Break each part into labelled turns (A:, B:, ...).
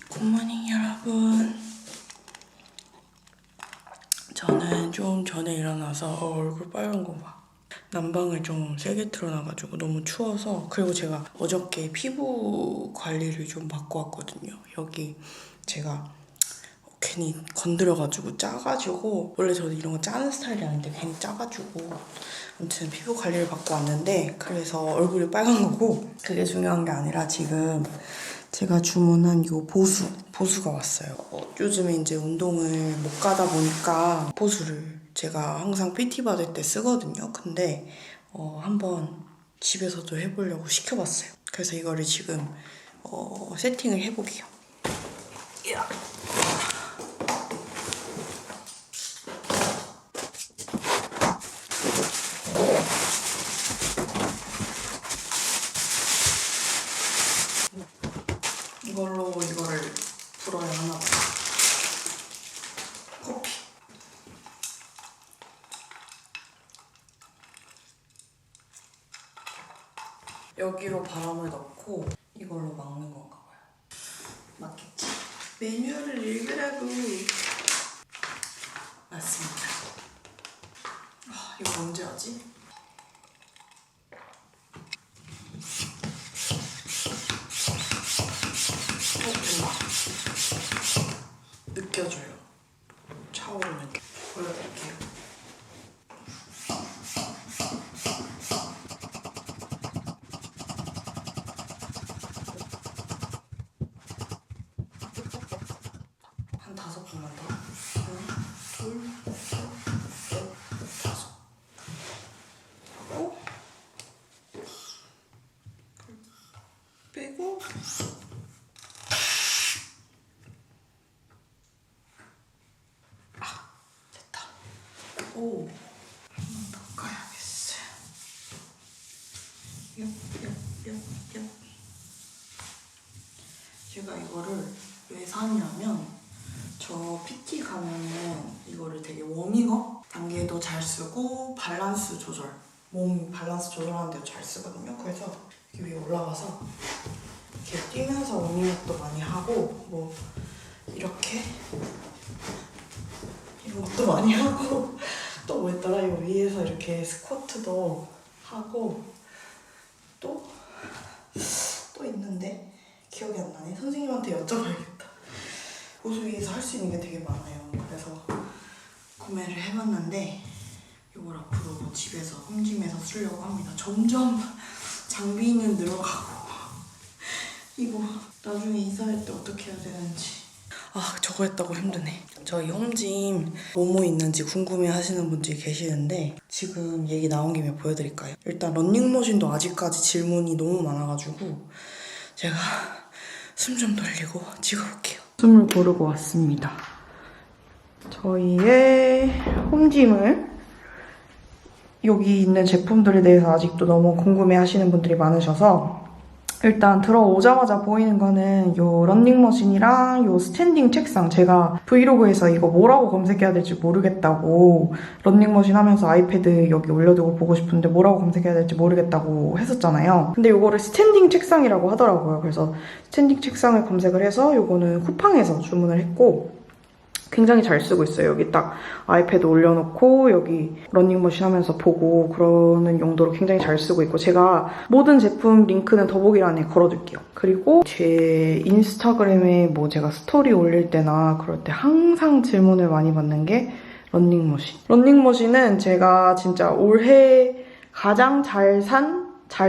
A: 굿모닝 여러분. 저는 좀 전에 일어나서 얼굴 빨간 거 봐. 난방을 좀 세게 틀어놔가지고 너무 추워서. 그리고 제가 어저께 피부 관리를 좀 받고 왔거든요. 여기 제가 괜히 건드려가지고 짜가지고, 원래 저는 이런 거 짜는 스타일이 아닌데 괜히 짜가지고 아무튼 피부 관리를 받고 왔는데, 그래서 얼굴이 빨간 거고, 그게 중요한 게 아니라 지금 제가 주문한 이 보수가 왔어요. 요즘에 이제 운동을 못 가다 보니까 보수를 제가 항상 PT 받을 때 쓰거든요. 근데 한번 집에서도 해보려고 시켜봤어요. 그래서 이거를 지금 세팅을 해보게요. 이걸로 이거를 불어야 하나 봐. 커피. 여기로 바람을 넣고 이걸로 막는 건가 봐요. 맞겠지? 매뉴얼을 읽으라고. 맞습니다. 이거 언제 하지? 된다. 느껴져요. 차오르는 게. 보여드릴게요. 한 5번만 더. 하나, 둘, 셋, 넷, 5. 하고 빼고 됐다. 오, 한 번 더 까야겠어. 얍. 제가 이거를 왜 사냐면, 저 PT 가면은 이거를 되게 워밍업 단계도 잘 쓰고 밸런스 조절, 몸 밸런스 조절하는 데도 잘 쓰거든요. 그래서 여기 위에 올라가서 이렇게 뛰면서 워밍업도 많이 하고, 뭐 이렇게 이런 것도 많이 하고, 또 뭐 있더라, 이거 위에서 이렇게 스쿼트도 하고, 또 있는데 기억이 안 나네. 선생님한테 여쭤봐야겠다. 보수 위에서 할 수 있는 게 되게 많아요. 그래서 구매를 해봤는데 이걸 앞으로 집에서 홈짐에서 쓰려고 합니다. 점점 장비는 늘어가고 이거 나중에 이사할 때 어떻게 해야 되는지. 저거 했다고 힘드네. 저희 홈짐 뭐뭐 있는지 궁금해 하시는 분들이 계시는데, 지금 얘기 나온 김에 보여드릴까요? 일단 런닝머신도 아직까지 질문이 너무 많아가지고 제가 숨 좀 돌리고 찍어볼게요. 숨을 고르고 왔습니다. 저희의 홈짐을, 여기 있는 제품들에 대해서 아직도 너무 궁금해 하시는 분들이 많으셔서, 일단 들어오자마자 보이는 거는 요 런닝머신이랑 요 스탠딩 책상. 제가 브이로그에서 이거 뭐라고 검색해야 될지 모르겠다고, 런닝머신 하면서 아이패드 여기 올려두고 보고 싶은데 뭐라고 검색해야 될지 모르겠다고 했었잖아요. 근데 요거를 스탠딩 책상이라고 하더라고요. 그래서 스탠딩 책상을 검색을 해서 요거는 쿠팡에서 주문을 했고, 굉장히 잘 쓰고 있어요. 여기 딱 아이패드 올려놓고 여기 러닝머신 하면서 보고 그러는 용도로 굉장히 잘 쓰고 있고, 제가 모든 제품 링크는 더보기란에 걸어둘게요. 그리고 제 인스타그램에 뭐 제가 스토리 올릴 때나 그럴 때 항상 질문을 많이 받는 게 러닝머신. 러닝머신은 제가 진짜 올해 가장 잘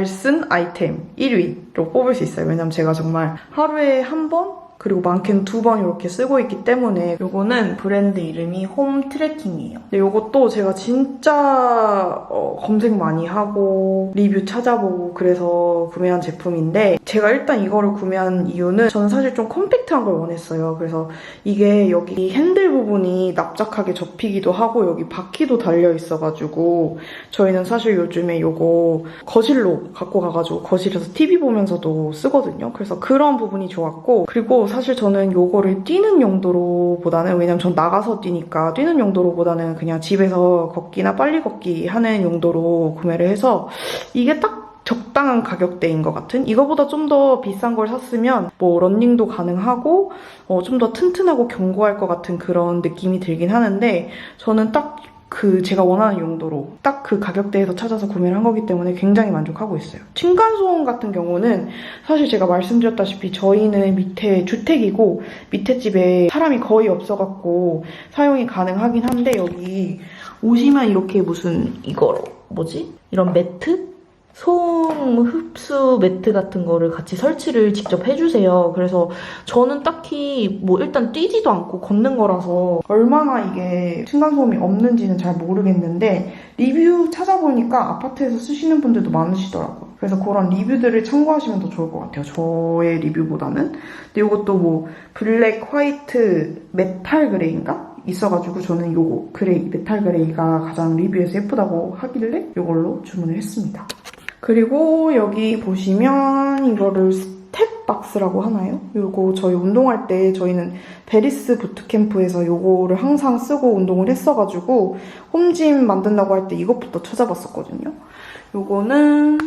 A: 쓴 아이템 1위로 뽑을 수 있어요. 왜냐면 제가 정말 하루에 한 번, 그리고 많게는 2번 이렇게 쓰고 있기 때문에. 요거는 브랜드 이름이 홈 트래킹이에요. 근데 요것도 제가 진짜 검색 많이 하고 리뷰 찾아보고 그래서 구매한 제품인데, 제가 일단 이거를 구매한 이유는 저는 사실 좀 컴팩트한 걸 원했어요. 그래서 이게 여기 핸들 부분이 납작하게 접히기도 하고 여기 바퀴도 달려 있어가지고, 저희는 사실 요즘에 요거 거실로 갖고 가가지고 거실에서 TV 보면서도 쓰거든요. 그래서 그런 부분이 좋았고, 그리고 사실 저는 요거를 뛰는 용도로보다는, 왜냐면 전 나가서 뛰니까 뛰는 용도로보다는 그냥 집에서 걷기나 빨리 걷기 하는 용도로 구매를 해서 이게 딱 적당한 가격대인 것 같은? 이거보다 좀 더 비싼 걸 샀으면 뭐 러닝도 가능하고 좀 더 튼튼하고 견고할 것 같은 그런 느낌이 들긴 하는데, 저는 딱 제가 원하는 용도로 딱 그 가격대에서 찾아서 구매를 한 거기 때문에 굉장히 만족하고 있어요. 층간소음 같은 경우는 사실 제가 말씀드렸다시피 저희는 밑에 주택이고 밑에 집에 사람이 거의 없어갖고 사용이 가능하긴 한데, 여기 오시면 이렇게 무슨 이런 매트? 소음 흡수 매트 같은 거를 같이 설치를 직접 해주세요. 그래서 저는 딱히 뭐 일단 뛰지도 않고 걷는 거라서 얼마나 이게 층간소음이 없는지는 잘 모르겠는데, 리뷰 찾아보니까 아파트에서 쓰시는 분들도 많으시더라고요. 그래서 그런 리뷰들을 참고하시면 더 좋을 것 같아요. 저의 리뷰보다는. 근데 이것도 뭐 블랙, 화이트, 메탈 그레이인가? 있어가지고 저는 요거 그레이, 메탈 그레이가 가장 리뷰에서 예쁘다고 하길래 이걸로 주문을 했습니다. 그리고 여기 보시면 이거를 스텝박스라고 하나요? 요거 저희 운동할 때 저희는 베리스 부트캠프에서 요거를 항상 쓰고 운동을 했어가지고 홈짐 만든다고 할 때 이것부터 찾아봤었거든요. 요거는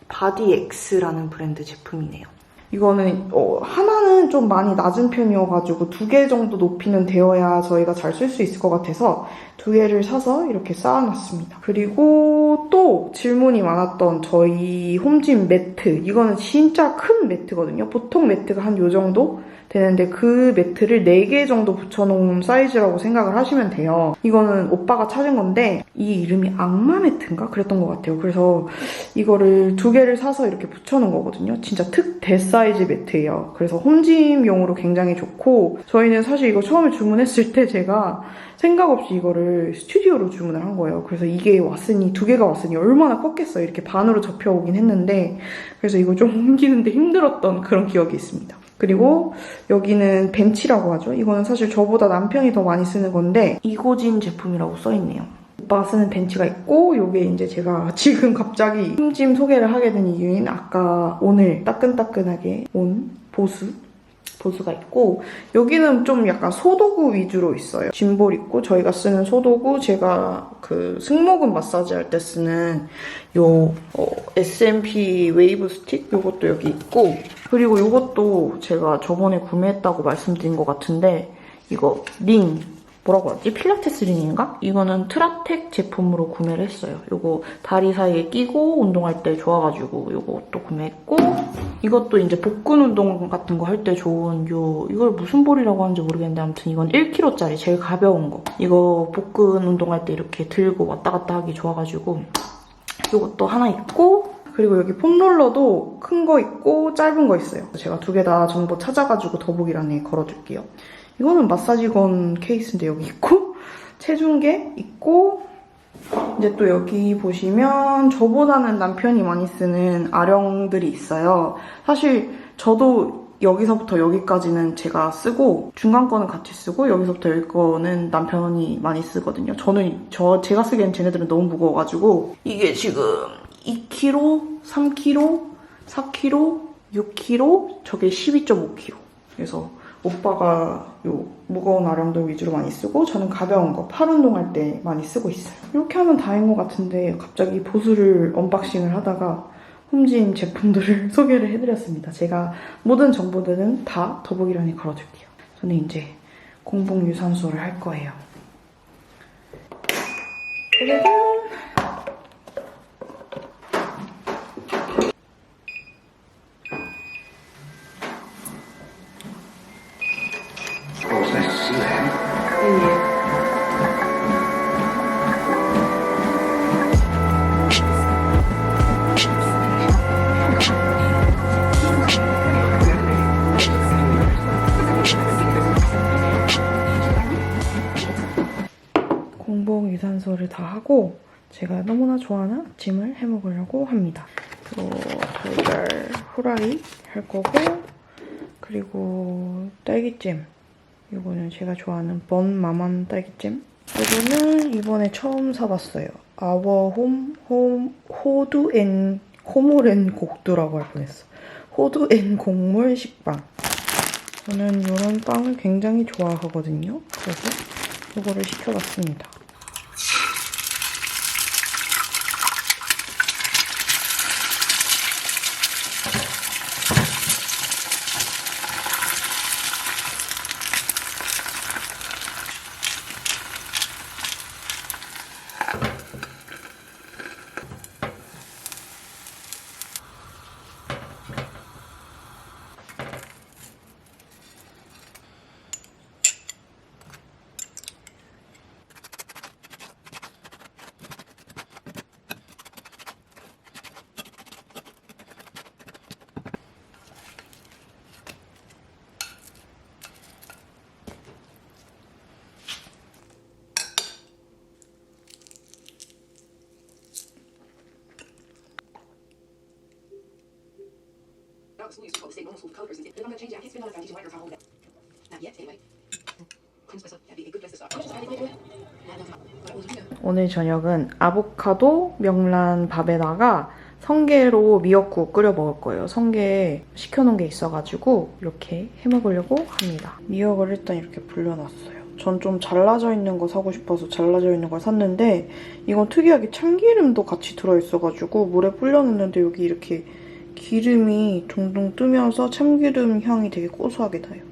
A: 바디엑스라는 브랜드 제품이네요. 이거는 하나는 좀 많이 낮은 편이어가지고 2개 정도 높이는 되어야 저희가 잘 쓸 수 있을 것 같아서 2개를 사서 이렇게 쌓아놨습니다. 그리고 또 질문이 많았던 저희 홈짐 매트. 이거는 진짜 큰 매트거든요. 보통 매트가 한 요 정도 되는데 그 매트를 4개 정도 붙여놓은 사이즈라고 생각을 하시면 돼요. 이거는 오빠가 찾은 건데 이 이름이 악마 매트인가? 그랬던 것 같아요. 그래서 이거를 2개를 사서 이렇게 붙여놓은 거거든요. 진짜 대사이즈 매트예요. 그래서 홈짐용으로 굉장히 좋고, 저희는 사실 이거 처음에 주문했을 때 제가 생각 없이 이거를 스튜디오로 주문을 한 거예요. 그래서 이게 왔으니, 2개가 왔으니 얼마나 컸겠어요. 이렇게 반으로 접혀오긴 했는데, 그래서 이거 좀 옮기는데 힘들었던 그런 기억이 있습니다. 그리고 여기는 벤치라고 하죠. 이거는 사실 저보다 남편이 더 많이 쓰는 건데 이고진 제품이라고 써있네요. 오빠가 쓰는 벤치가 있고, 요게 이제 제가 지금 갑자기 홈짐 소개를 하게 된 이유인 아까 오늘 따끈따끈하게 온 보수가 있고, 여기는 좀 약간 소도구 위주로 있어요. 짐볼 있고, 저희가 쓰는 소도구, 제가 그 승모근 마사지 할 때 쓰는 요 SMP 웨이브 스틱, 요것도 여기 있고, 그리고 요것도 제가 저번에 구매했다고 말씀드린 것 같은데, 이거 뭐라고 하지? 필라테스 링인가? 이거는 트라텍 제품으로 구매를 했어요. 요거 다리 사이에 끼고 운동할 때 좋아가지고 요것도 구매했고, 이것도 이제 복근 운동 같은 거 할 때 좋은 이걸 무슨 볼이라고 하는지 모르겠는데 아무튼 이건 1kg짜리 제일 가벼운 거. 이거 복근 운동할 때 이렇게 들고 왔다 갔다 하기 좋아가지고 요것도 하나 있고, 그리고 여기 폼롤러도 큰 거 있고 짧은 거 있어요. 제가 2개 다 정보 찾아가지고 더보기란에 걸어둘게요. 이거는 마사지건 케이스인데 여기 있고, 체중계 있고, 이제 또 여기 보시면 저보다는 남편이 많이 쓰는 아령들이 있어요. 사실 저도 여기서부터 여기까지는 제가 쓰고, 중간 거는 같이 쓰고, 여기서부터 여기 거는 남편이 많이 쓰거든요. 제가 쓰기엔 쟤네들은 너무 무거워가지고, 이게 지금 2kg, 3kg, 4kg, 6kg, 저게 12.5kg. 그래서 오빠가 요 무거운 아령들 위주로 많이 쓰고, 저는 가벼운 거 팔 운동할 때 많이 쓰고 있어요. 이렇게 하면 다인 것 같은데 갑자기 보수를 언박싱을 하다가 홈짐 제품들을 소개를 해드렸습니다. 제가 모든 정보들은 다 더보기란에 걸어둘게요. 저는 이제 공복 유산소를 할 거예요. 짜자잔! 공복 유산소를 다 하고 제가 너무나 좋아하는 아침을 해먹으려고 합니다. 달걀 후라이 할 거고, 그리고 딸기잼. 이거는 제가 좋아하는 번마맘 딸기잼. 이거는 이번에 처음 사봤어요. 아워홈 호두앤 호몰앤 곡두라고 할 뻔했어. 호두앤 곡물 식빵. 저는 이런 빵을 굉장히 좋아하거든요. 그래서 이거를 시켜봤습니다.
B: School used to stay normal school color person. But I'm gonna change it. I can't spend all the time teaching white girls how home that. Not yet, anyway. Cleanse myself. That'd be a good place to start. Just adding it. Not enough. But I will do that.
A: 오늘 저녁은 아보카도 명란 밥에다가 성게로 미역국 끓여 먹을 거예요. 성게 시켜놓은 게 있어가지고 이렇게 해먹으려고 합니다. 미역을 일단 이렇게 불려놨어요. 전 좀 잘라져 있는 거 사고 싶어서 잘라져 있는 걸 샀는데 이건 특이하게 참기름도 같이 들어있어가지고 물에 불려놨는데 여기 이렇게 기름이 동동 뜨면서 참기름 향이 되게 고소하게 나요.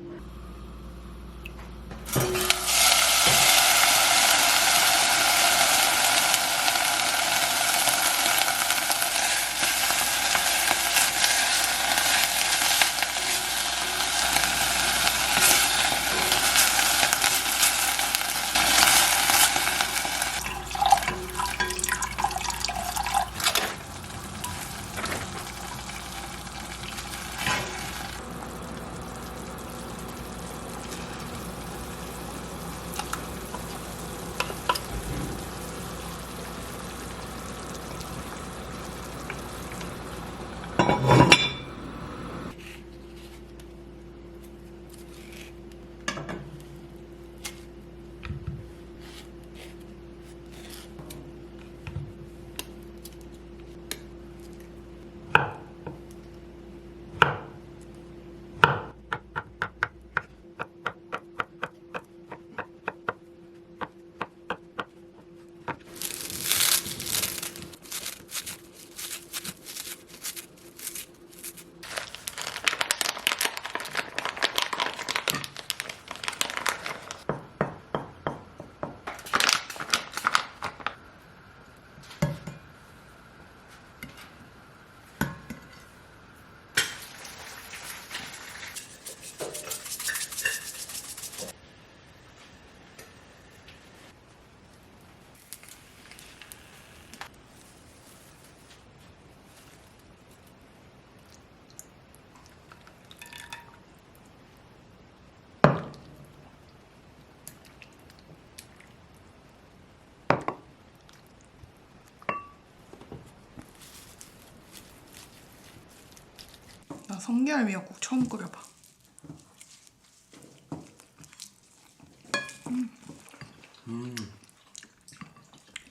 A: 나 성게알 미역국 처음 끓여봐.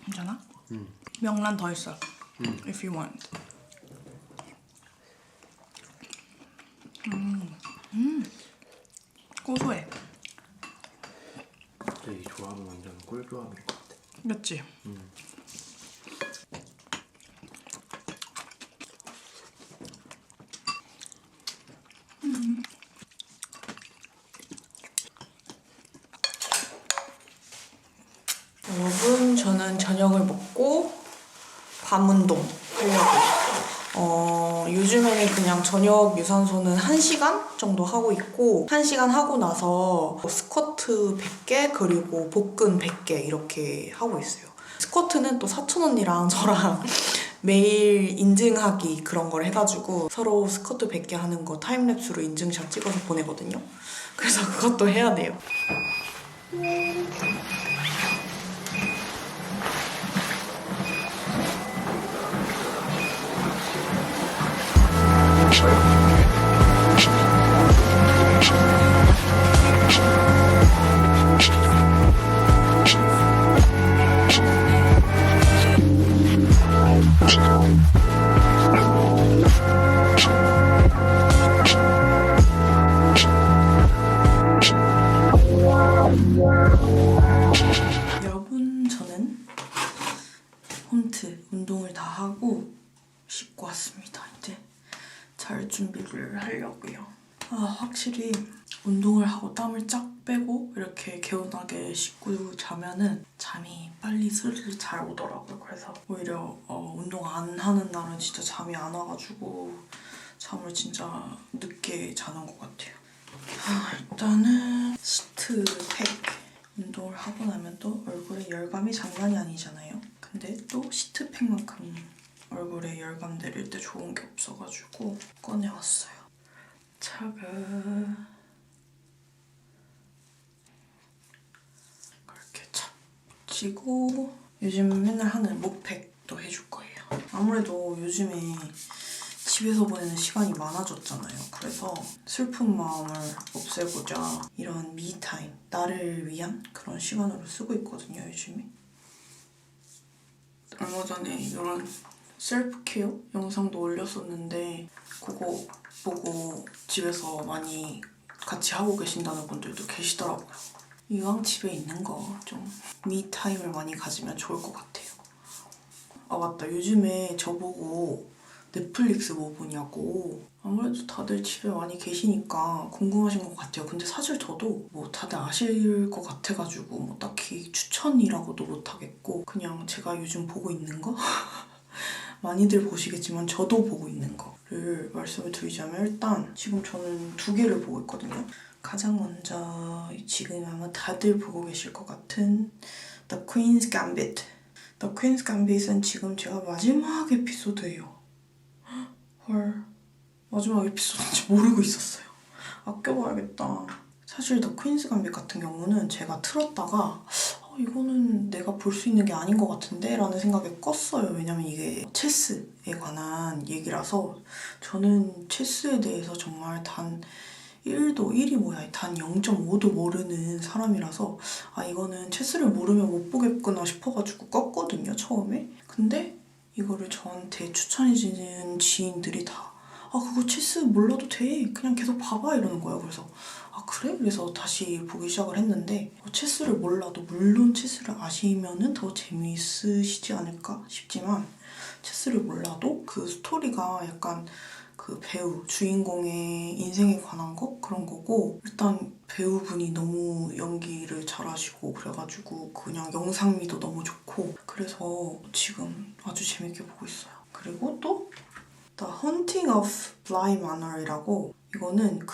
A: 괜찮아? 명란 더 있어. If you want. 고소해.
C: 이 조합은 완전 꿀조합일 것 같아.
A: 그치? 여러분, 저는 저녁을 먹고 밤운동 하려고. 요즘에는 그냥 저녁 유산소는 1시간 정도 하고 있고 1시간 하고 나서 스쿼트 100개 그리고 복근 100개 이렇게 하고 있어요. 스쿼트는 또 사촌 언니랑 저랑 매일 인증하기 그런 걸 해가지고 서로 스쿼트 100개 하는 거 타임랩스로 인증샷 찍어서 보내거든요. 그래서 그것도 해야 돼요. 폰트 운동을 다 하고 씻고 왔습니다. 이제 잘 준비를 하려고요. 확실히 운동을 하고 땀을 쫙 빼고 이렇게 개운하게 씻고 자면은 잠이 빨리 스르르 잘 오더라고요. 그래서 오히려 운동 안 하는 날은 진짜 잠이 안 와가지고 잠을 진짜 늦게 자는 것 같아요. 일단은 시트팩. 운동을 하고 나면 또 얼굴에 열감이 장난이 아니잖아요. 근데 또 시트팩만큼 얼굴에 열감 내릴 때 좋은 게 없어가지고 꺼내왔어요. 차가 그렇게 착 붙이고 요즘 맨날 하는 목팩도 해줄 거예요. 아무래도 요즘에 집에서 보내는 시간이 많아졌잖아요. 그래서 슬픈 마음을 없애고자 이런 미타임, 나를 위한 그런 시간으로 쓰고 있거든요, 요즘에. 얼마 전에 이런 셀프 케어 영상도 올렸었는데 그거 보고 집에서 많이 같이 하고 계신다는 분들도 계시더라고요. 이왕 집에 있는 거 좀 미타임을 많이 가지면 좋을 것 같아요. 맞다. 요즘에 저보고 넷플릭스 뭐 보냐고. 아무래도 다들 집에 많이 계시니까 궁금하신 것 같아요. 근데 사실 저도 뭐 다들 아실 것 같아가지고 뭐 딱히 추천이라고도 못하겠고 그냥 제가 요즘 보고 있는 거? 많이들 보시겠지만 저도 보고 있는 거를 말씀을 드리자면 일단 지금 저는 2개를 보고 있거든요. 가장 먼저 지금 아마 다들 보고 계실 것 같은 The Queen's Gambit. The Queen's Gambit은 지금 제가 마지막 에피소드예요. 헐, 마지막 에피소드인지 모르고 있었어요. 아껴봐야겠다. 사실 더 퀸스 감빗 같은 경우는 제가 틀었다가 이거는 내가 볼 수 있는 게 아닌 것 같은데? 라는 생각에 껐어요. 왜냐면 이게 체스에 관한 얘기라서 저는 체스에 대해서 정말 단 1이 뭐야, 단 0.5도 모르는 사람이라서 이거는 체스를 모르면 못 보겠구나 싶어가지고 껐거든요, 처음에. 근데 이거를 저한테 추천해주는 지인들이 다 그거 체스 몰라도 돼. 그냥 계속 봐봐 이러는 거예요. 그래서 그래? 그래서 다시 보기 시작을 했는데 체스를 몰라도 물론 체스를 아시면은 더 재미있으시지 않을까 싶지만 체스를 몰라도 그 스토리가 약간 그 배우, 주인공의 인생에 관한 거? 그런 거고 일단 배우분이 너무 연기를 잘하시고 그래가지고 그냥 영상미도 너무 좋고 그래서 지금 아주 재밌게 보고 있어요. 그리고 또 The Haunting of Bly Manor이라고 이거는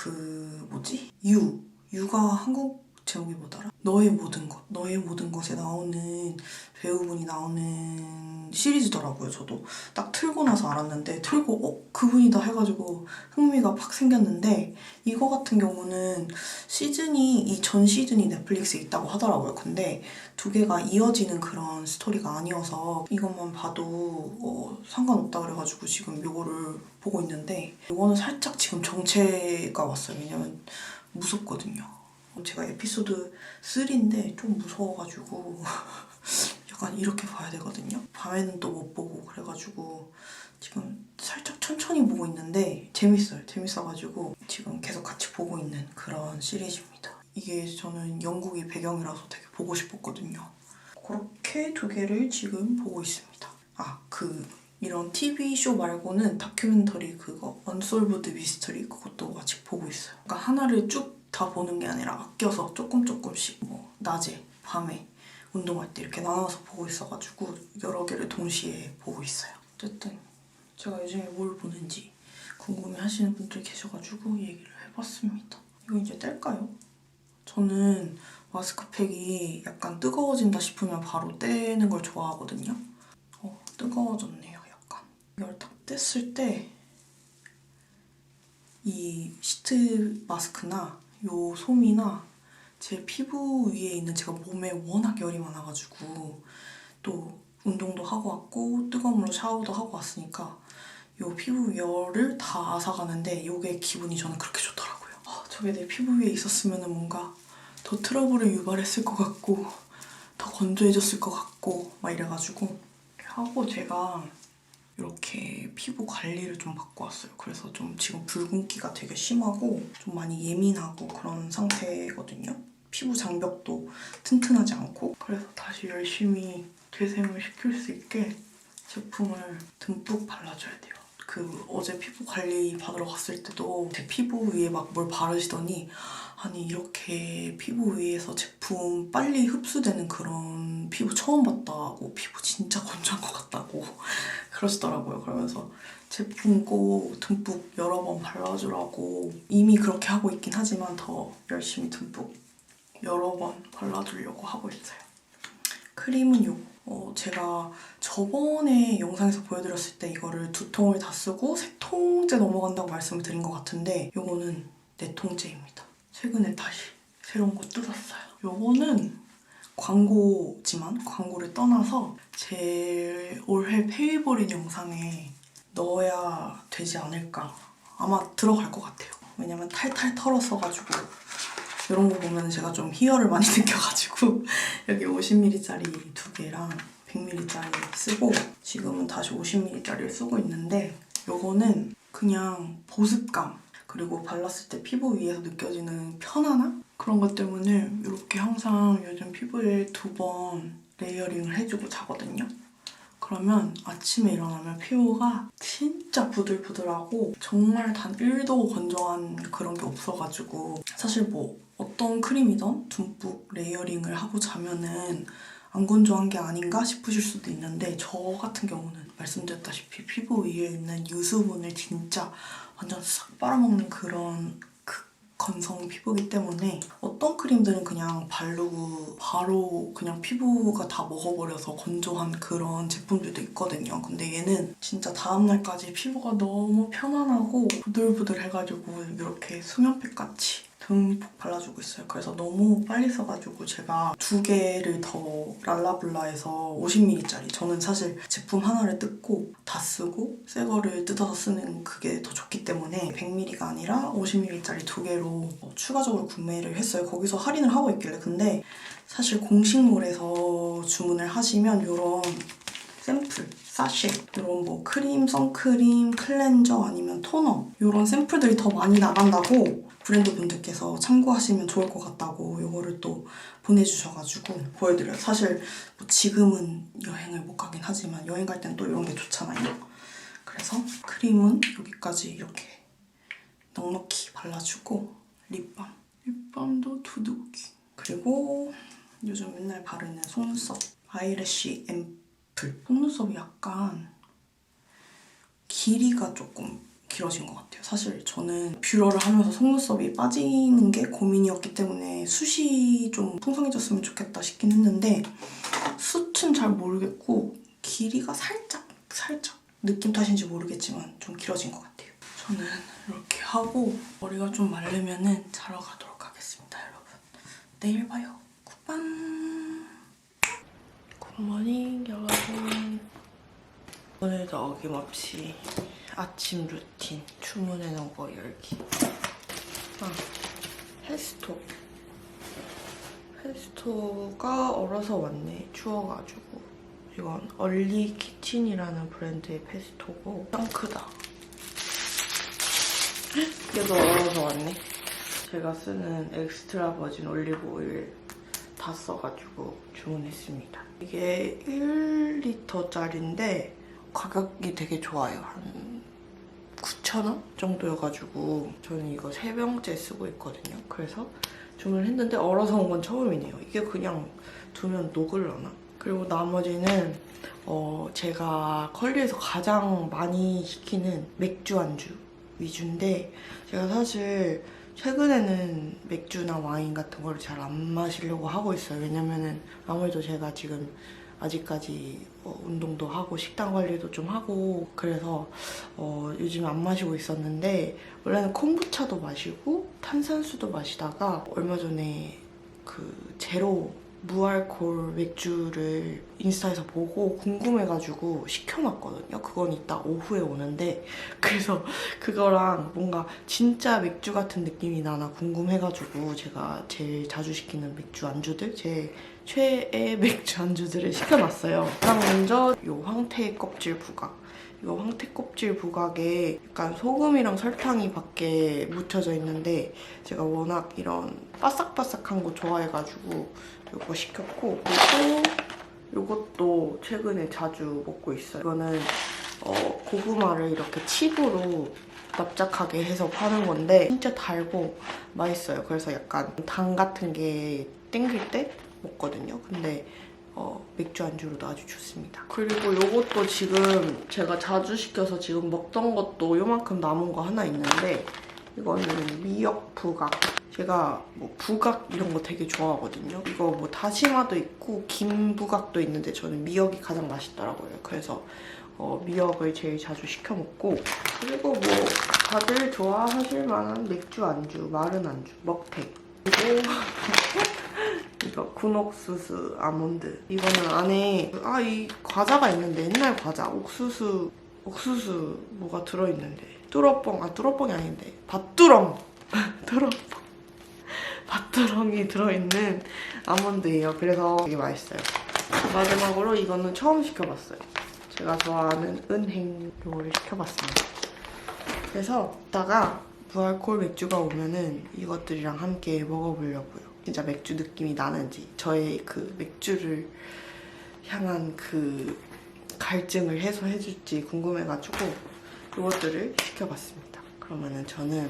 A: 유가 한국 제목이 뭐더라? 너의 모든 것에 나오는 배우분이 나오는 시리즈더라고요. 저도 딱 틀고 나서 알았는데 틀고 그분이다 해가지고 흥미가 팍 생겼는데 이거 같은 경우는 이 전 시즌이 넷플릭스에 있다고 하더라고요. 근데 2개가 이어지는 그런 스토리가 아니어서 이것만 봐도 상관없다 그래가지고 지금 요거를 보고 있는데 이거는 살짝 지금 정체가 왔어요. 왜냐면 무섭거든요. 제가 에피소드 3인데 좀 무서워가지고 약간 이렇게 봐야 되거든요. 밤에는 또 못 보고 그래가지고 지금 살짝 천천히 보고 있는데 재밌어요. 재밌어가지고 지금 계속 같이 보고 있는 그런 시리즈입니다. 이게 저는 영국이 배경이라서 되게 보고 싶었거든요. 그렇게 2개를 지금 보고 있습니다. 이런 TV쇼 말고는 다큐멘터리 그거 언솔브드 미스터리 그것도 아직 보고 있어요. 그러니까 하나를 쭉 다 보는 게 아니라 아껴서 조금씩 뭐 낮에, 밤에 운동할 때 이렇게 나눠서 보고 있어가지고 여러 개를 동시에 보고 있어요. 어쨌든 제가 요즘에 뭘 보는지 궁금해하시는 분들 계셔가지고 얘기를 해봤습니다. 이거 이제 뗄까요? 저는 마스크팩이 약간 뜨거워진다 싶으면 바로 떼는 걸 좋아하거든요. 뜨거워졌네요, 약간. 이걸 딱 뗐을 때 이 시트 마스크나 요 솜이나 제 피부 위에 있는 제가 몸에 워낙 열이 많아가지고 또 운동도 하고 왔고 뜨거운 물로 샤워도 하고 왔으니까 요 피부 열을 다 앗아가는데 요게 기분이 저는 그렇게 좋더라고요. 저게 내 피부 위에 있었으면 뭔가 더 트러블을 유발했을 것 같고 더 건조해졌을 것 같고 막 이래가지고 하고 제가 이렇게 피부 관리를 좀 받고 왔어요. 그래서 좀 지금 붉은기가 되게 심하고 좀 많이 예민하고 그런 상태거든요. 피부 장벽도 튼튼하지 않고 그래서 다시 열심히 재생을 시킬 수 있게 제품을 듬뿍 발라줘야 돼요. 어제 피부 관리 받으러 갔을 때도 제 피부 위에 막 뭘 바르시더니 아니 이렇게 피부 위에서 제품 빨리 흡수되는 그런 피부 처음 봤다고, 피부 진짜 건조한 것 같다고 그러시더라고요. 그러면서 제품 꼭 듬뿍 여러 번 발라주라고, 이미 그렇게 하고 있긴 하지만 더 열심히 듬뿍 여러 번 발라주려고 하고 있어요. 크림은 요거. 제가 저번에 영상에서 보여드렸을 때 이거를 2통을 다 쓰고 3통째 넘어간다고 말씀을 드린 것 같은데 요거는 4통째입니다. 최근에 다시 새로운 거 뜯었어요. 요거는 광고지만 광고를 떠나서 제 올해 페이보릿 영상에 넣어야 되지 않을까. 아마 들어갈 것 같아요. 왜냐면 탈탈 털었어가지고 이런 거 보면 제가 좀 희열을 많이 느껴가지고 여기 50ml짜리 2개랑 100ml짜리 쓰고 지금은 다시 50ml짜리를 쓰고 있는데 요거는 그냥 보습감 그리고 발랐을 때 피부 위에서 느껴지는 편안함? 그런 것 때문에 이렇게 항상 요즘 피부에 2번 레이어링을 해주고 자거든요. 그러면 아침에 일어나면 피부가 진짜 부들부들하고 정말 단 1도 건조한 그런 게 없어가지고 사실 뭐 어떤 크림이든 듬뿍 레이어링을 하고 자면은 안 건조한 게 아닌가 싶으실 수도 있는데 저 같은 경우는 말씀드렸다시피 피부 위에 있는 유수분을 진짜 완전 싹 빨아먹는 그런 건성 피부이기 때문에 어떤 크림들은 그냥 바르고 바로 그냥 피부가 다 먹어버려서 건조한 그런 제품들도 있거든요. 근데 얘는 진짜 다음날까지 피부가 너무 편안하고 부들부들해가지고 이렇게 수면팩같이 듬뿍 발라주고 있어요. 그래서 너무 빨리 써가지고 제가 2개를 더 랄라블라에서 50ml짜리, 저는 사실 제품 하나를 뜯고 다 쓰고 새 거를 뜯어서 쓰는 그게 더 좋기 때문에 100ml가 아니라 50ml짜리 2개로 추가적으로 구매를 했어요. 거기서 할인을 하고 있길래. 근데 사실 공식몰에서 주문을 하시면 이런 샘플, 사쉐, 이런 뭐 크림, 선크림, 클렌저 아니면 토너 이런 샘플들이 더 많이 나간다고 브랜드 분들께서 참고하시면 좋을 것 같다고 이거를 또 보내주셔가지고 보여드려요. 사실 뭐 지금은 여행을 못 가긴 하지만 여행 갈 땐 또 이런 게 좋잖아요. 그래서 크림은 여기까지 이렇게 넉넉히 발라주고 립밤도 두둑이, 그리고 요즘 맨날 바르는 속눈썹 아이래쉬 앰플. 속눈썹이 약간 길이가 조금 길어진 것 같아요. 사실 저는 뷰러를 하면서 속눈썹이 빠지는 게 고민이었기 때문에 숱이 좀 풍성해졌으면 좋겠다 싶긴 했는데 숱은 잘 모르겠고 길이가 살짝 느낌 탓인지 모르겠지만 좀 길어진 것 같아요. 저는 이렇게 하고 머리가 좀 마르면은 자러 가도록 하겠습니다, 여러분. 내일 봐요. 굿밤. 굿모닝 여러분. 오늘도 어김없이 아침 루틴 주문해놓은 거 열기. 페스토가 얼어서 왔네. 추워가지고. 이건 얼리 키친이라는 브랜드의 페스토고 짱 크다. 얘도 얼어서 왔네. 제가 쓰는 엑스트라 버진 올리브 오일 다 써가지고 주문했습니다. 이게 1리터짜리인데 가격이 되게 좋아요. 한 9,000원 정도여가지고 저는 이거 3병째 쓰고 있거든요. 그래서 주문을 했는데 얼어서 온 건 처음이네요. 이게 그냥 두면 녹을려나? 그리고 나머지는 제가 컬리에서 가장 많이 시키는 맥주 안주 위주인데 제가 사실 최근에는 맥주나 와인 같은 거를 잘 안 마시려고 하고 있어요. 왜냐면은 아무래도 제가 지금 아직까지 운동도 하고 식단 관리도 좀 하고 그래서 요즘 안 마시고 있었는데 원래는 콤부차도 마시고 탄산수도 마시다가 얼마 전에 그 제로 무알콜 맥주를 인스타에서 보고 궁금해가지고 시켜놨거든요. 그건 이따 오후에 오는데 그래서 그거랑 뭔가 진짜 맥주 같은 느낌이 나나 궁금해가지고 제가 제일 자주 시키는 맥주 안주들, 제 최애 맥주 안주들을 시켜놨어요. 가장 먼저 이 황태 껍질 부각. 이거 황태 껍질 부각에 약간 소금이랑 설탕이 밖에 묻혀져 있는데 제가 워낙 이런 바삭바삭한 거 좋아해가지고 이거 시켰고, 그리고 이것도 최근에 자주 먹고 있어요. 이거는 고구마를 이렇게 칩으로 납작하게 해서 파는 건데 진짜 달고 맛있어요. 그래서 약간 당 같은 게 땡길 때 먹거든요. 근데 맥주 안주로도 아주 좋습니다. 그리고 이것도 지금 제가 자주 시켜서 지금 먹던 것도 요만큼 남은 거 하나 있는데 이거는 미역 부각. 제가 뭐 부각 이런 거 되게 좋아하거든요. 이거 뭐 다시마도 있고 김 부각도 있는데 저는 미역이 가장 맛있더라고요. 그래서 미역을 제일 자주 시켜 먹고, 그리고 뭐 다들 좋아하실 만한 맥주 안주, 마른 안주, 먹태. 그리고 이거 군옥수수 아몬드. 이거는 안에 이 과자가 있는데 옛날 과자 옥수수 뭐가 들어있는데 뚜러뻥이 아닌데 밭두렁 밭두렁이 들어있는 아몬드예요. 그래서 되게 맛있어요. 마지막으로 이거는 처음 시켜봤어요. 제가 좋아하는 은행 요거를 시켜봤습니다. 그래서 이따가 무알콜 맥주가 오면은 이것들이랑 함께 먹어보려고요. 진짜 맥주 느낌이 나는지, 저의 그 맥주를 향한 그 갈증을 해소해줄지 궁금해가지고 이것들을 시켜봤습니다. 그러면은 저는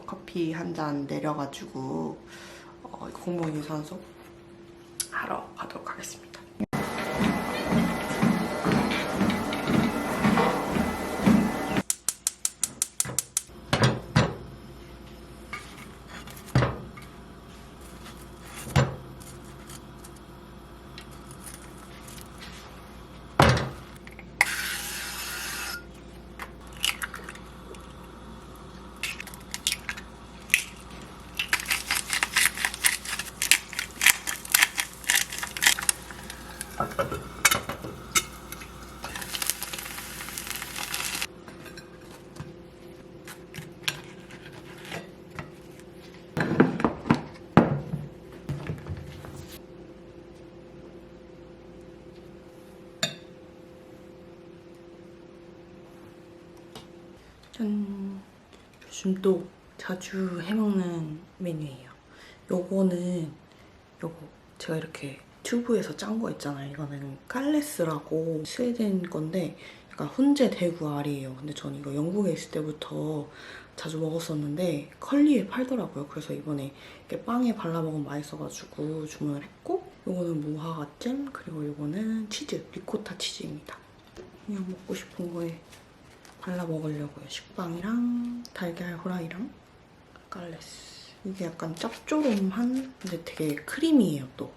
A: 커피 한 잔 내려가지고 공복 유산소 하러 가도록 하겠습니다. 짠! 요즘 또 자주 해먹는 메뉴예요. 요거는 제가 이렇게 튜브에서 짠 거 있잖아요. 이거는 깔레스라고 스웨덴 건데 약간 훈제 대구 알이에요. 근데 전 이거 영국에 있을 때부터 자주 먹었었는데 컬리에 팔더라고요. 그래서 이번에 이렇게 빵에 발라 먹으면 맛있어가지고 주문을 했고, 요거는 무화과잼, 그리고 요거는 치즈, 리코타 치즈입니다. 그냥 먹고 싶은 거에 발라 먹으려고요. 식빵이랑 달걀 후라이랑 깔레스. 이게 약간 짭조름한 근데 되게 크리미해요 또.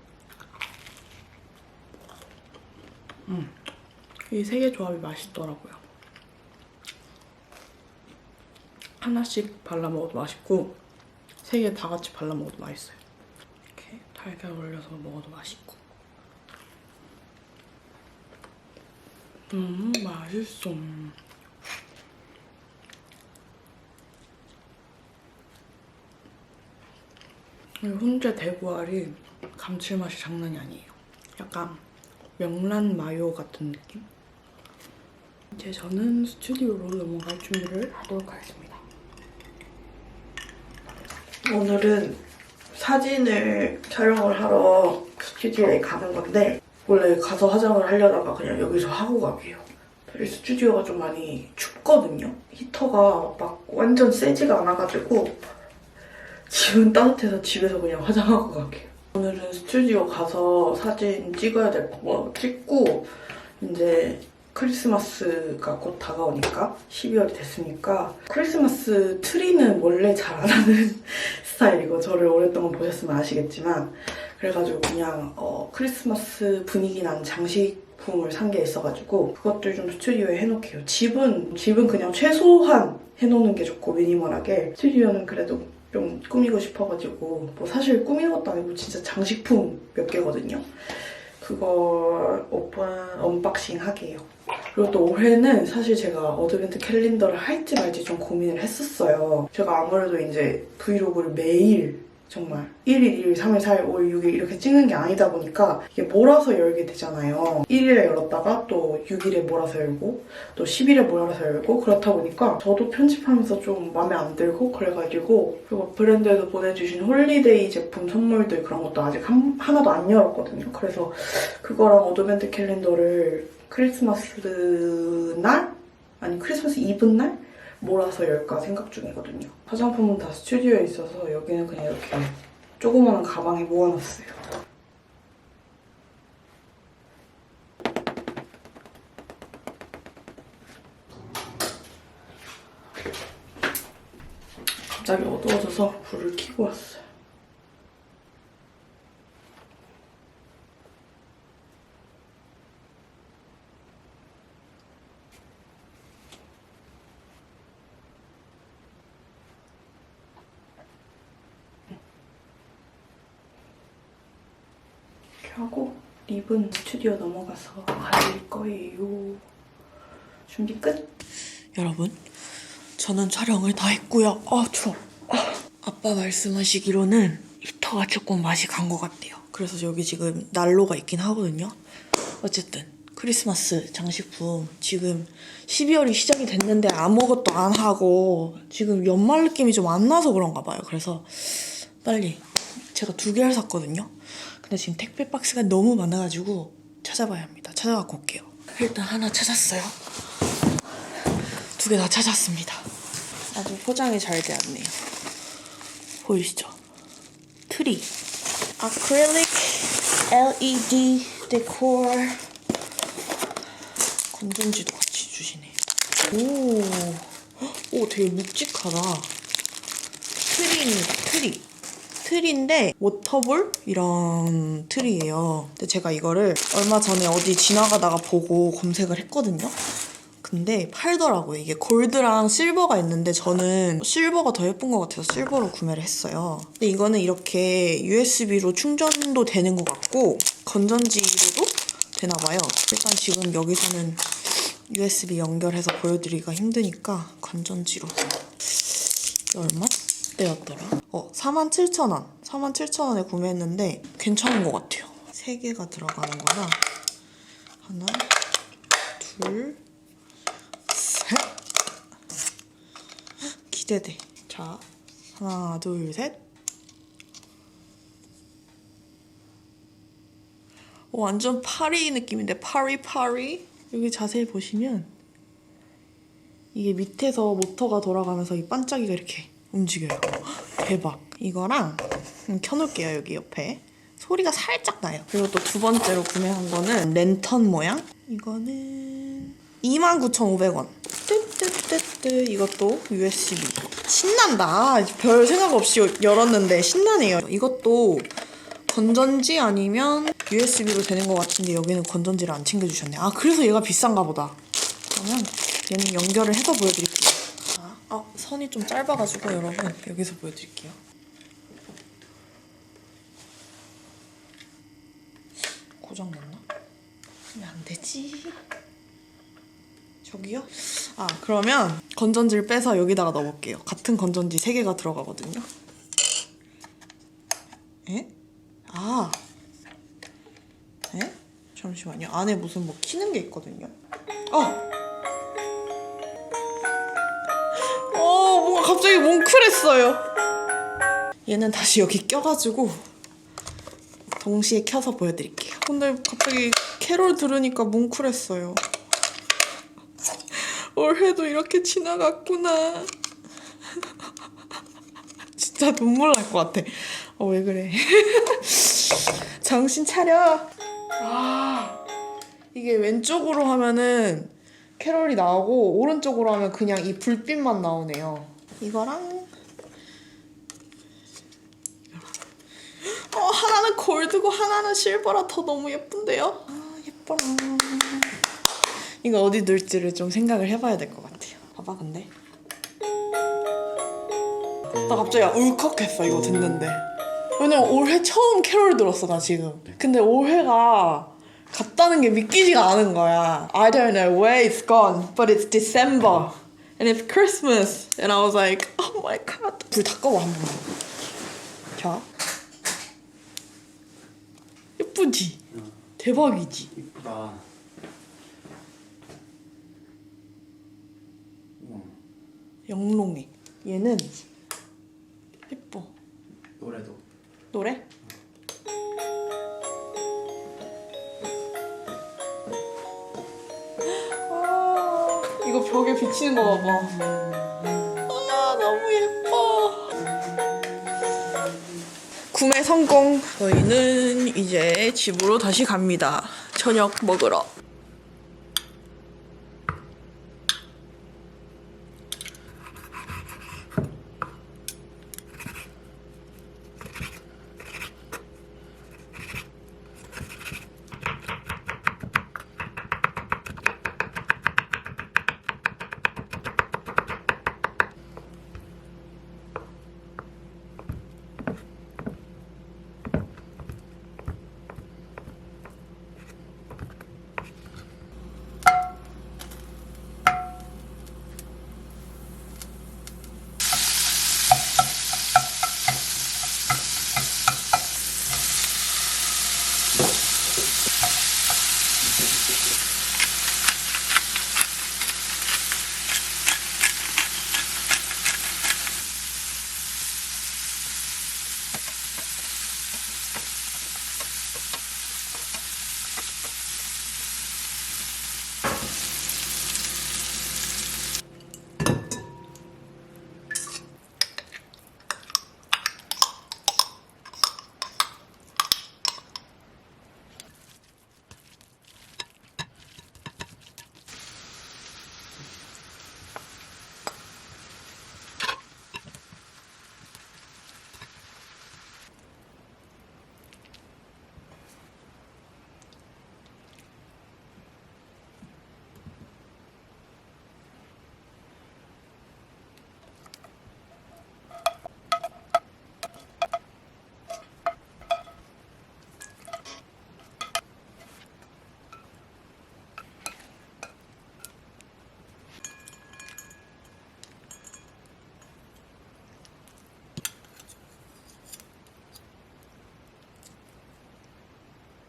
A: 이 세 개 조합이 맛있더라고요. 하나씩 발라 먹어도 맛있고 세 개 다 같이 발라 먹어도 맛있어요. 이렇게 달걀 올려서 먹어도 맛있고. 맛있어. 이 훈제 대구알이 감칠맛이 장난이 아니에요. 약간 명란 마요 같은 느낌? 이제 저는 스튜디오로 넘어갈 준비를 하도록 하겠습니다. 오늘은 사진을 촬영을 하러 스튜디오에 가는 건데 원래 가서 화장을 하려다가 그냥 여기서 하고 가게요. 저희 스튜디오가 좀 많이 춥거든요. 히터가 막 완전 세지가 않아가지고 집은 따뜻해서 집에서 그냥 화장하고 갈게요. 오늘은 스튜디오 가서 사진 찍어야 될 거 찍고, 이제 크리스마스가 곧 다가오니까 12월이 됐으니까 크리스마스 트리는 원래 잘 안 하는 스타일이고 저를 오랫동안 보셨으면 아시겠지만, 그래가지고 그냥 크리스마스 분위기 나는 장식품을 산 게 있어가지고 그것들 좀 스튜디오에 해놓게요. 집은 그냥 최소한 해놓는 게 좋고 미니멀하게, 스튜디오는 그래도 좀 꾸미고 싶어가지고, 뭐 사실 꾸미는 것도 아니고 진짜 장식품 몇 개거든요. 그걸 언박싱 하게 해요. 그리고 또 올해는 사실 제가 어드벤트 캘린더를 할지 말지 좀 고민을 했었어요. 제가 아무래도 이제 브이로그를 매일 정말 1일, 2일, 3일, 4일, 5일, 6일 이렇게 찍는 게 아니다 보니까 이게 몰아서 열게 되잖아요. 1일에 열었다가 또 6일에 몰아서 열고 또 10일에 몰아서 열고 그렇다 보니까 저도 편집하면서 좀 마음에 안 들고 그래가지고 그리고 브랜드에서 보내주신 홀리데이 제품 선물들 그런 것도 아직 하나도 안 열었거든요. 그래서 그거랑 어드벤트 캘린더를 크리스마스 날? 아니 크리스마스 이브 날? 몰아서 열까 생각 중이거든요. 화장품은 다 스튜디오에 있어서 여기는 그냥 이렇게 조그마한 가방에 모아놨어요. 갑자기 어두워져서 불을 켜고 왔어요. 하고 립은 스튜디오 넘어가서 바를 거예요. 준비 끝! 여러분, 저는 촬영을 다 했고요. 추워. 아빠 말씀하시기로는 히터가 조금 맛이 간 것 같대요. 그래서 여기 지금 난로가 있긴 하거든요. 어쨌든 크리스마스 장식품 지금 12월이 시작이 됐는데 아무것도 안 하고 지금 연말 느낌이 좀 안 나서 그런가 봐요. 그래서 빨리 제가 2개를 샀거든요. 근데 지금 택배 박스가 너무 많아가지고 찾아봐야 합니다. 찾아갖고 올게요. 일단 하나 찾았어요. 2개 다 찾았습니다. 아주 포장이 잘 되었네요. 보이시죠? 트리, 아크릴릭, LED 데코어, 건전지도 같이 주시네. 오, 되게 묵직하다. 트리인데 워터볼 이런 트리예요. 근데 제가 이거를 얼마 전에 어디 지나가다가 보고 검색을 했거든요. 근데 팔더라고요. 이게 골드랑 실버가 있는데 저는 실버가 더 예쁜 것 같아서 실버로 구매를 했어요. 근데 이거는 이렇게 USB로 충전도 되는 것 같고 건전지로도 되나 봐요. 일단 지금 여기서는 USB 연결해서 보여드리기가 힘드니까 건전지로. 얼마대였더라? 47,000원. 47,000원에 구매했는데 괜찮은 것 같아요. 3개가 들어가는 거라 하나, 둘, 셋. 기대돼. 자, 하나, 둘, 셋. 완전 파리 느낌인데 파리. 여기 자세히 보시면 이게 밑에서 모터가 돌아가면서 이 반짝이가 이렇게 움직여요. 대박. 이거랑 켜놓을게요. 여기 옆에. 소리가 살짝 나요. 그리고 또 2번째로 구매한 거는 랜턴 모양. 이거는 29,500원. 뜨뜨뜨뜨. 이것도 USB. 신난다. 별 생각 없이 열었는데 신나네요. 이것도 건전지 아니면 USB로 되는 것 같은데 여기는 건전지를 안 챙겨주셨네. 그래서 얘가 비싼가 보다. 그러면 얘는 연결을 해서 보여드릴게요. 선이 좀 짧아가지고 여러분 여기서 보여드릴게요. 고장났나? 하면 안 되지. 저기요? 그러면 건전지를 빼서 여기다가 넣어볼게요. 같은 건전지 3개가 들어가거든요. 에? 잠시만요. 안에 무슨 뭐 키는 게 있거든요. 뭔가 갑자기 뭉클했어요. 얘는 다시 여기 껴가지고 동시에 켜서 보여드릴게요. 근데 갑자기 캐롤 들으니까 뭉클했어요. 올해도 이렇게 지나갔구나. 진짜 눈물 날 것 같아. 왜 그래. 정신 차려. 이게 왼쪽으로 하면은 캐롤이 나오고 오른쪽으로 하면 그냥 이 불빛만 나오네요. 이거랑 하나는 골드고 하나는 실버라 더 너무 예쁜데요? 예뻐라. 이거 어디 넣을지를 좀 생각을 해봐야 될 것 같아요. 봐봐 근데 나 갑자기 울컥했어 이거 듣는데. 왜냐면 올해 처음 캐롤 들었어 나 지금. 근데 올해가 갔다는 게 믿기지가 않은 거야. I don't know where it's gone, but it's December and it's Christmas. And I was like, oh my god. 불 다 꺼봐 한 번만. 자. 예쁘지? 대박이지?
C: 이쁘다.
A: 영롱해. 얘는 예뻐.
C: 노래도.
A: 노래? 아, 이거 벽에 비치는 거 봐봐. 아, 너무 예뻐. 구매 성공. 저희는 이제 집으로 다시 갑니다. 저녁 먹으러.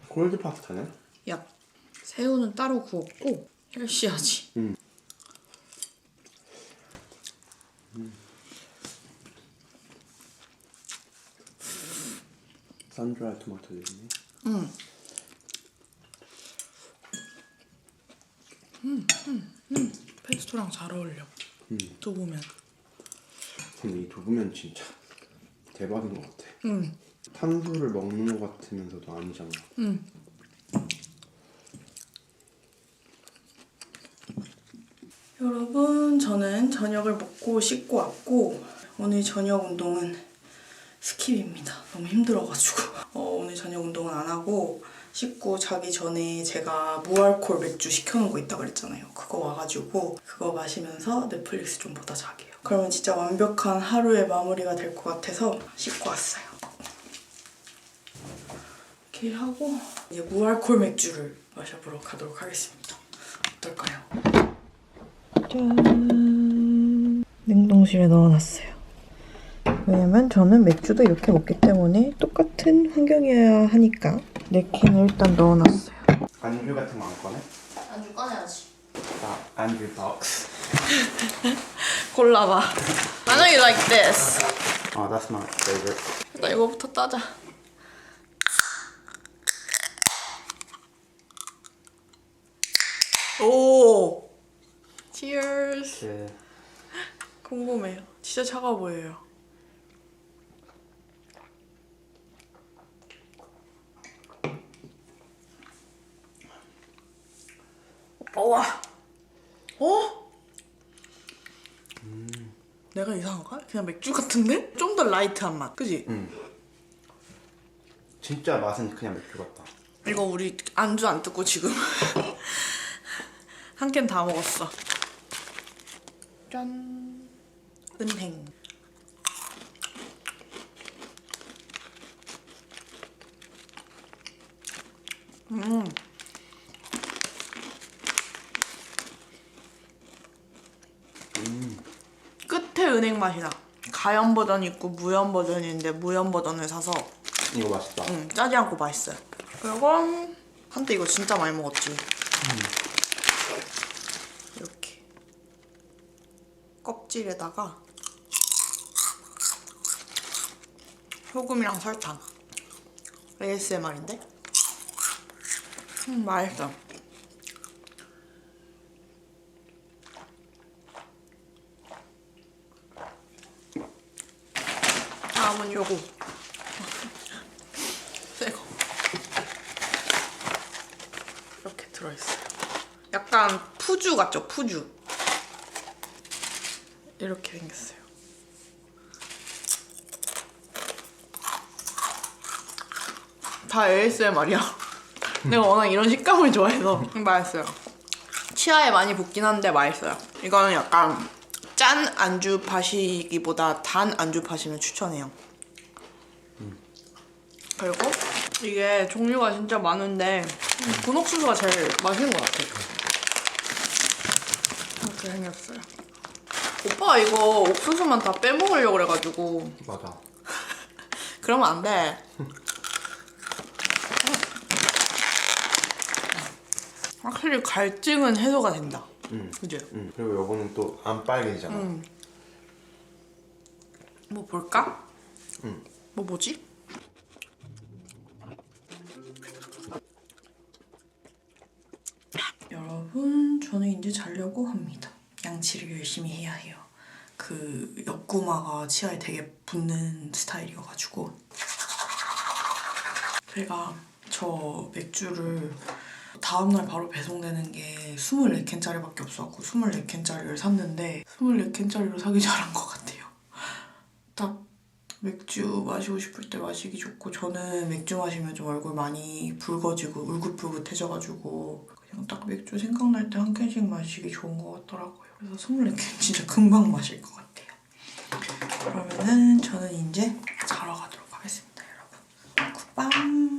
C: 골드 파스타네?
A: 야, 새우는 따로 구웠고 헬시하지.
C: 산드라이 토마토 있네.
A: 페스토랑 잘 어울려. 두부면.
C: 근데 이 두부면 진짜 대박인 것 같아. 탄수를 먹는 것 같으면서도 아니잖아.
A: 여러분, 저는 저녁을 먹고 씻고 왔고 오늘 저녁 운동은 스킵입니다. 너무 힘들어가지고 오늘 저녁 운동은 안 하고 씻고 자기 전에 제가 무알콜 맥주 시켜놓은 거 있다 그랬잖아요. 그거 와가지고 그거 마시면서 넷플릭스 좀 보다 자게요. 그러면 진짜 완벽한 하루의 마무리가 될 것 같아서 씻고 왔어요. 이렇게 하고 이제 무알콜 맥주를 마셔보러 가도록 하겠습니다. 어떨까요? 짠! 냉동실에 넣어놨어요. 왜냐면 저는 맥주도 이렇게 먹기 때문에 똑같은 환경이어야 하니까 네 캔을 일단 넣어놨어요.
C: 안주 같은 거 안 꺼내?
A: 안주 꺼내야지.
C: 나 안주 박스.
A: 골라봐. I know you like this.
C: Oh, that's my favorite.
A: 일단 이거부터 따자. 오! Cheers.
C: 네.
A: 궁금해요. 진짜 차가워 보여요. 와. 어? 내가 이상한가? 그냥 맥주 같은데? 좀 더 라이트한 맛, 그지?
C: 진짜 맛은 그냥 맥주 같다.
A: 이거 우리 안주 안 뜯고 지금 한 캔 다 먹었어. 짠. 은행. 끝에 은행 맛이 나. 가염 버전이 있고 무염 버전이 있는데 무염 버전을 사서
C: 이거 맛있다.
A: 짜지 않고 맛있어요. 그리고 한때 이거 진짜 많이 먹었지. 이렇게 껍질에다가 소금이랑 설탕. ASMR인데? 맛있어. 다음은 요거. 새거. 이렇게 들어있어요. 약간 푸주 같죠? 푸주. 이렇게 생겼어요. 다 ASMR이야. 내가 워낙 이런 식감을 좋아해서 맛있어요. 치아에 많이 붙긴 한데 맛있어요. 이거는 약간 짠 안주 파시기보다 단 안주 파시면 추천해요. 그리고 이게 종류가 진짜 많은데 곤옥수수가 제일 맛있는 것 같아요. 이렇게 생겼어요. 오빠가 이거 옥수수만 다 빼먹으려고 그래가지고
C: 맞아.
A: 그러면 안 돼. 확실히 갈증은 해소가 된다. 그죠?
C: 그리고 요거는 또 안 빨개지잖아.
A: 뭐 볼까? 뭐지? 여러분, 저는 이제 자려고 합니다. 양치를 열심히 해야 해요. 그 옆구마가 치아에 되게 붙는 스타일이어가지고 제가 저 맥주를 다음날 바로 배송되는 게 24캔짜리밖에 없어갖고 24캔짜리를 샀는데 24캔짜리로 사기 잘한 것 같아요. 딱 맥주 마시고 싶을 때 마시기 좋고 저는 맥주 마시면 좀 얼굴 많이 붉어지고 울긋불긋해져가지고 그냥 딱 맥주 생각날 때 한 캔씩 마시기 좋은 것 같더라고요. 그래서 24캔 진짜 금방 마실 것 같아요. 그러면은 저는 이제 자러 가도록 하겠습니다, 여러분. 굿밤.